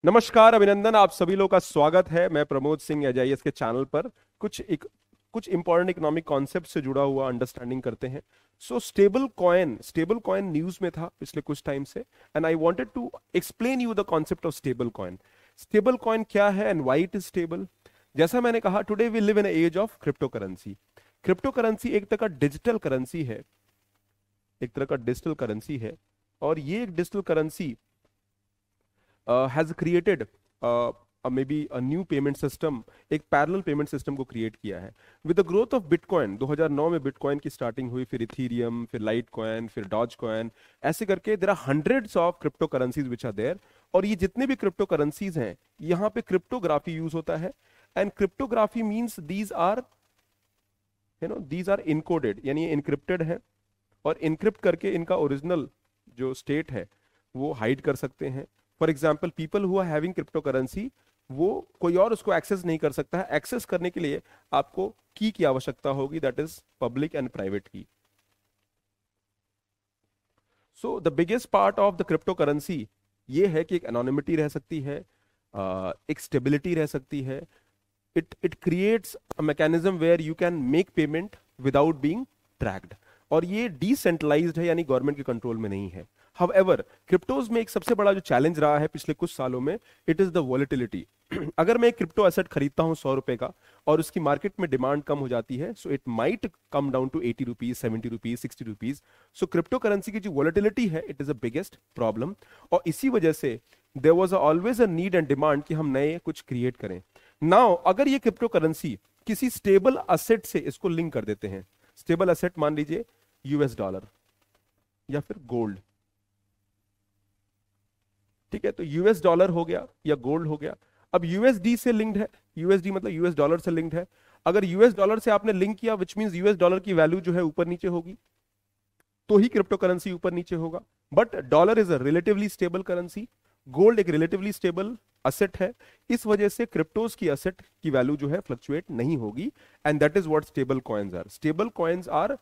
नमस्कार, अभिनंदन, आप सभी लोग का स्वागत है। मैं प्रमोद सिंह एजाइएस के चैनल पर कुछ इंपॉर्टेंट इकोनॉमिक कॉन्सेप्ट से जुड़ा हुआ अंडरस्टैंडिंग करते हैं। सो स्टेबल कॉइन न्यूज में था पिछले कुछ टाइम से, and I wanted to explain you the concept of stable coin. Stable coin क्या है and why it is stable. जैसा मैंने कहा, today we live in age of crypto currency. Crypto currency एक तरह का डिजिटल करेंसी है, और ये एक digital currency has created maybe a new payment system, एक पैरेलल पेमेंट सिस्टम को क्रिएट किया है। With the growth of bitcoin, 2009 में बिटकॉइन की स्टार्टिंग हुई, फिर इथीरियम, फिर लाइट कॉइन, फिर डॉज कॉइन, ऐसे करके there are hundreds of crypto currencies which are there. और ये जितने भी क्रिप्टो करेंसीज हैं, यहाँ पे क्रिप्टोग्राफी यूज होता है। And cryptography means these are encoded, यानी ये इनक्रिप्टेड है, और इनक्रिप्ट करके इनका ओरिजिनल जो स्टेट है वो हाइड कर सकते हैं। For example, people who are having crypto currency, वो कोई और उसको एक्सेस नहीं कर सकता है। एक्सेस करने के लिए आपको की आवश्यकता होगी, that is public and private की। So the biggest part of the crypto currency ये है कि एक एनोनिमिटी रह सकती है, एक स्टेबिलिटी रह सकती है। It creates a mechanism where you can make payment without being tracked, और ये डिसेंट्रलाइज्ड है, यानी गवर्नमेंट के कंट्रोल में नहीं है। हाउएवर, क्रिप्टोज में एक सबसे बड़ा जो चैलेंज रहा है पिछले कुछ सालों में, इट इज द वॉलेटिलिटी। अगर मैं एक क्रिप्टो एसेट खरीदता हूं 100 रुपए का, और उसकी मार्केट में डिमांड कम हो जाती है, so it might come down to 80 rupees, 70 rupees, 60 rupees. So crypto currency की जो वॉलेटिलिटी है, it is the biggest problem. और इसी वजह से there was always a need and demand कि हम नए कुछ क्रिएट करें। नाउ अगर ये क्रिप्टो करेंसी किसी स्टेबल एसेट से इसको लिंक कर देते हैं, स्टेबल एसेट मान लीजिए यूएस डॉलर या फिर गोल्ड, ठीक है, तो यूएस डॉलर हो गया या गोल्ड हो गया। अब यूएसडी से लिंक्ड है, यूएसडी मतलब यूएस डॉलर से लिंक्ड है। अगर यूएस डॉलर से आपने लिंक किया, विच मींस यूएस डॉलर की वैल्यू जो है ऊपर नीचे होगी, तो ही क्रिप्टो करेंसी ऊपर नीचे होगा। But dollar is a relatively stable currency, gold एक रिलेटिवली स्टेबल असेट है, इस वजह से क्रिप्टोज की असेट की वैल्यू जो है फ्लक्चुएट नहीं होगी। And that is what stable coins are. Stable coins are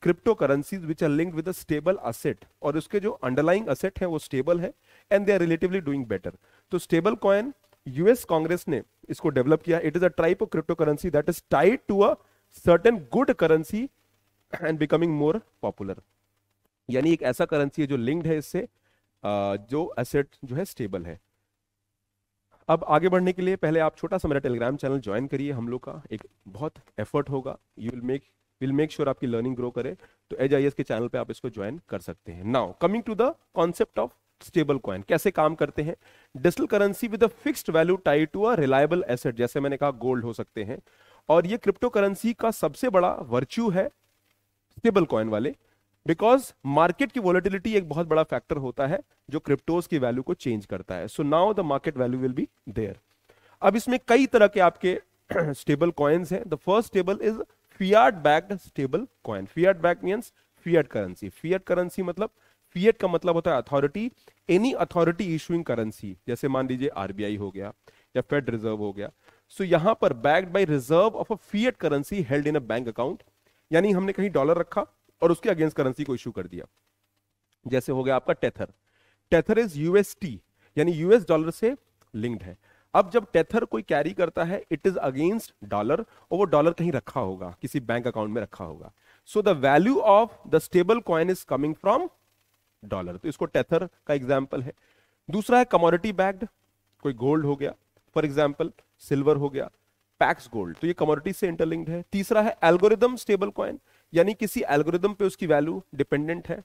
crypto currencies which are linked with a stable asset, और उसके जो अंडरलाइंग असेट है वो स्टेबल है, and they are relatively doing better. तो स्टेबल कॉइन यूएस कांग्रेस ने इसको develop किया। It is a type of crypto currency that is tied to a certain good currency and becoming more popular, यानी एक ऐसा currency है जो linked है इससे, जो एसेट जो है स्टेबल है। अब आगे बढ़ने के लिए पहले आप छोटा सा मेरा टेलीग्राम चैनल ज्वाइन करिए। हम लोग का एक बहुत एफर्ट होगा, यू विल मेक श्योर आपकी लर्निंग ग्रो करे, तो एजाइएस के चैनल पे आप इसको ज्वाइन कर सकते हैं। Now coming to the concept of stable coin, कैसे काम करते हैं। Digital currency with a fixed value tied to a reliable asset, जैसे मैंने कहा गोल्ड हो सकते हैं, और ये क्रिप्टो करेंसी का सबसे बड़ा वर्च्यू है स्टेबल कॉइन वाले, बिकॉज मार्केट की वोलेटिलिटी एक बहुत बड़ा फैक्टर होता है जो क्रिप्टोज की वैल्यू को चेंज करता है। So now the market value will be there. अब इसमें कई तरह के आपके स्टेबल कॉइन्स हैं। The first stable is fiat backed stable coin. Fiat backed means fiat currency. Fiat currency मतलब, फियाट का मतलब होता है authority, any authority issuing currency, जैसे मान लीजिए आरबीआई हो गया या फेड रिजर्व हो गया। सो यहां पर backed by reserve of a Fiat currency held in a bank account, यानी हमने कहीं डॉलर रखा और उसके अगेंस्ट करेंसी को इशू कर दिया। जैसे हो गया आपका टेथर। टेथर इज यूएसटी, यानी यूएस डॉलर से लिंक्ड है। अब जब टेथर कोई कैरी करता है, इट इज अगेंस्ट डॉलर, और वो डॉलर कहीं रखा होगा, किसी बैंक अकाउंट में रखा होगा। So the value of the stable coin is coming from dollar, तो इसको टेथर का एग्जाम्पल है। दूसरा है कमोडिटी बैक्ड, कोई गोल्ड हो गया, फॉर एग्जाम्पल सिल्वर हो गया, पैक्स गोल्ड, तो ये कमोडिटी से इंटरलिंक्ड है। तीसरा है एल्गोरिदम स्टेबल कॉइन, यानी किसी एल्गोरिदम पे उसकी वैल्यू डिपेंडेंट है।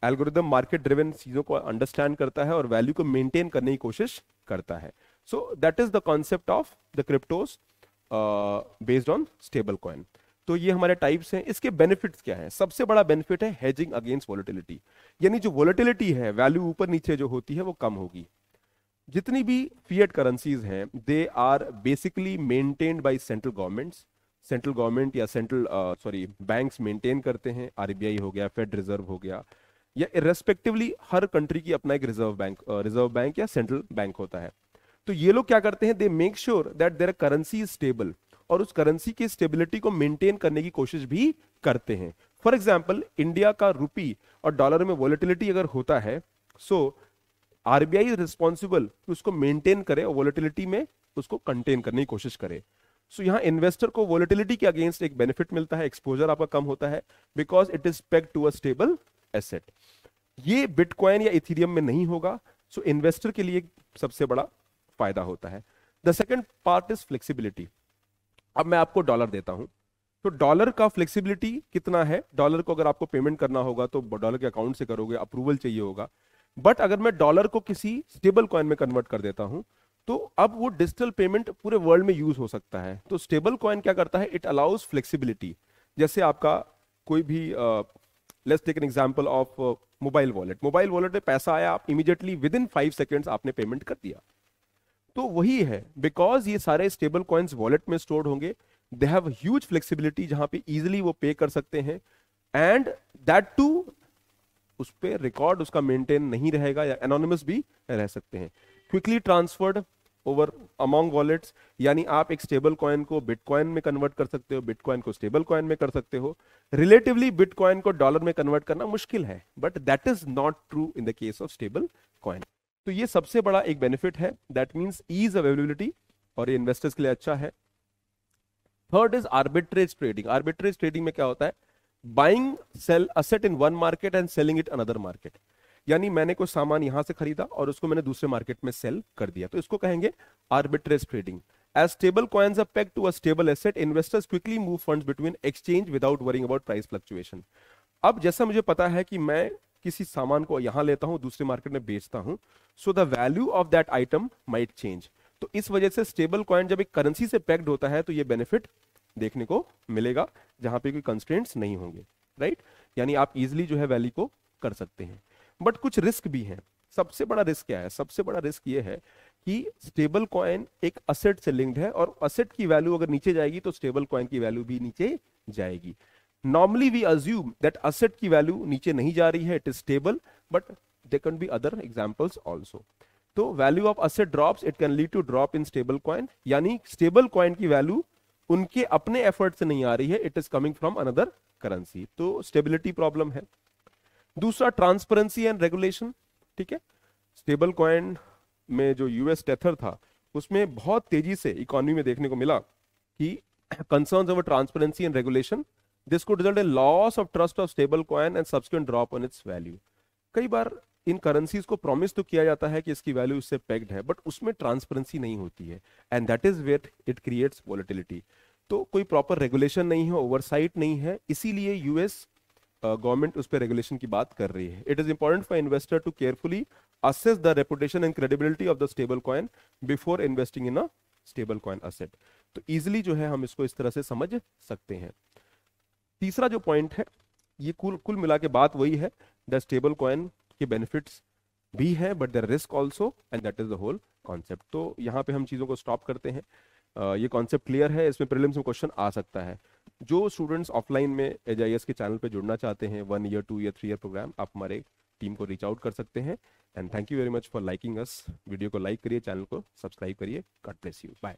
एल्गोरिदम मार्केट ड्रिवन चीजों को अंडरस्टैंड करता है और वैल्यू को मेंटेन करने की कोशिश करता है। So that is the concept of the क्रिप्टोस based on stable coin. तो ये हमारे टाइप्स हैं। इसके बेनिफिट्स क्या हैं? सबसे बड़ा बेनिफिट है हेजिंग अगेंस्ट वोलेटिलिटी, यानी जो वोलेटिलिटी है, वैल्यू ऊपर नीचे जो होती है वो कम होगी। जितनी भी फिएट करेंसीज हैं, they are basically maintained by central governments. Central government या बैंक्स मेंटेन करते हैं। आरबीआई हो गया, फेड रिजर्व हो गया, या इरेस्पेक्टिवली हर कंट्री की अपना एक रिजर्व बैंक या सेंट्रल बैंक होता है। तो ये लोग क्या करते हैं, they make sure that there currency is stable, और उस करेंसी की स्टेबिलिटी को मेंटेन करने की कोशिश भी करते हैं। फॉर एग्जाम्पल, इंडिया का रुपी और डॉलर में वोलेटिलिटी अगर होता है, सो आरबीआई इज रिस्पॉन्सिबल कि उसको मेंटेन करे और वॉलेटिलिटी में उसको कंटेन करने की कोशिश करे। सो यहाँ इन्वेस्टर को वॉलेटिलिटी के अगेंस्ट एक बेनिफिट मिलता है, एक्सपोजर आपका कम होता है, because it is pegged to a stable asset. ये बिटकॉइन या इथेरियम में नहीं होगा। सो इन्वेस्टर के लिए सबसे बड़ा फायदा होता है। The second part is flexibility. अब मैं आपको डॉलर देता हूं, तो डॉलर का फ्लेक्सिबिलिटी कितना है? डॉलर को अगर आपको पेमेंट करना होगा तो डॉलर के अकाउंट से करोगे, अप्रूवल चाहिए होगा। बट अगर मैं डॉलर को किसी स्टेबल कॉइन में कन्वर्ट कर देता हूं तो अब वो डिजिटल पेमेंट पूरे वर्ल्ड में यूज हो सकता है। तो स्टेबल कॉइन क्या करता है? It allows flexibility. जैसे आपका कोई भी let's take an example of mobile wallet. Mobile wallet में पैसा आया, आप इमीडिएटली विद इन 5 सेकेंड्स आपने पेमेंट कर दिया। तो वही है, बिकॉज ये सारे स्टेबल कॉइन्स वॉलेट में स्टोर्ड होंगे, दे हैव ह्यूज फ्लेक्सिबिलिटी, जहां पे इजीली वो पे कर सकते हैं, एंड दैट टू उस पे रिकॉर्ड उसका मेंटेन नहीं रहेगा या एनोनिमस भी रह सकते हैं। Quickly transferred over among wallets, यानी आप एक स्टेबल कॉइन को बिटकॉइन में कन्वर्ट कर सकते हो, बिटकॉइन को स्टेबल कॉइन में कर सकते हो। रिलेटिवली बिटकॉइन को डॉलर में कन्वर्ट करना मुश्किल है, but that is not true in the case of stable coin. तो ये सबसे बड़ा एक बेनिफिट है, दैट मींस ईज अवेलेबिलिटी, और ये इन्वेस्टर्स के लिए अच्छा है। Third is arbitrage trading. Arbitrage trading में क्या होता है? Buying sell asset in one market and selling it another market. यानी मैंने कोई सामान यहां से खरीदा और उसको मैंने दूसरे मार्केट में सेल कर दिया, तो इसको कहेंगे arbitrage trading. As stable coins are pegged to a stable asset, investors quickly move funds between exchange without worrying about price fluctuation. अब जैसा मुझे पता है कि मैं किसी सामान को यहां लेता हूं, दूसरे मार्केट में बेचता हूं, so the value of that item might change. तो इस वजह से स्टेबल कॉइन जब एक करेंसी से पेग्ड होता है तो ये बेनिफिट देखने को मिलेगा, जहां पे कोई कंस्ट्रेंट्स नहीं होंगे, राइट? यानी आप इजिली जो है वैल्यू को कर सकते हैं। बट कुछ रिस्क भी हैं। सबसे बड़ा रिस्क क्या है? सबसे बड़ा रिस्क ये है कि स्टेबल कॉइन एक असेट से लिंक्ड है, और असेट की वैल्यू अगर नीचे जाएगी तो स्टेबल कॉइन की वैल्यू भी नीचे जाएगी। Normally we assume that asset की वैल्यू नीचे नहीं जा रही है, it is stable, but there can be other examples also. तो value of asset drops, it can lead to drop in stable coin, यानी स्टेबल कॉइन की वैल्यू उनके अपने एफर्ट से नहीं आ रही है, it is coming from another currency. तो स्टेबिलिटी प्रॉब्लम है। दूसरा ट्रांसपेरेंसी एंड रेगुलेशन, ठीक है? स्टेबल कॉइन में जो यूएस टेथर था उसमें बहुत तेजी से इकोनॉमी में देखने को मिला कि concerns over transparency and regulation, this could result in loss of trust of stable coin and subsequent drop on it's value. कई बार इन करेंसीज को प्रॉमिस तो किया जाता है कि इसकी वैल्यू इससे पेग्ड है, बट उसमें ट्रांसपेरेंसी नहीं होती है, and that is where it creates volatility. तो कोई प्रॉपर रेगुलेशन नहीं है, ओवरसाइट नहीं है, इसीलिए यूएस गवर्नमेंट उस पर रेगुलेशन की बात कर रही है। It is important for investor to carefully assess the reputation and credibility of the stable coin before investing in a stable coin asset। तो easily जो है हम इसको इस तरह से समझ सकते हैं। तीसरा जो पॉइंट है, ये कुल मिला के बात वही है, द स्टेबल कॉइन के बेनिफिट्स भी है but the risk also, and that is the whole concept. तो यहाँ पे हम चीजों को स्टॉप करते हैं। ये कॉन्सेप्ट क्लियर है, इसमें प्रीलिम्स में क्वेश्चन आ सकता है। जो स्टूडेंट्स ऑफलाइन में एजाईएस के चैनल पे जुड़ना चाहते हैं, 1 ईयर 2 ईयर 3 ईयर प्रोग्राम, आप हमारे टीम को रीच आउट कर सकते हैं। And thank you very much for liking us. Video को लाइक करिए, चैनल को सब्सक्राइब करिए। God bless you, bye.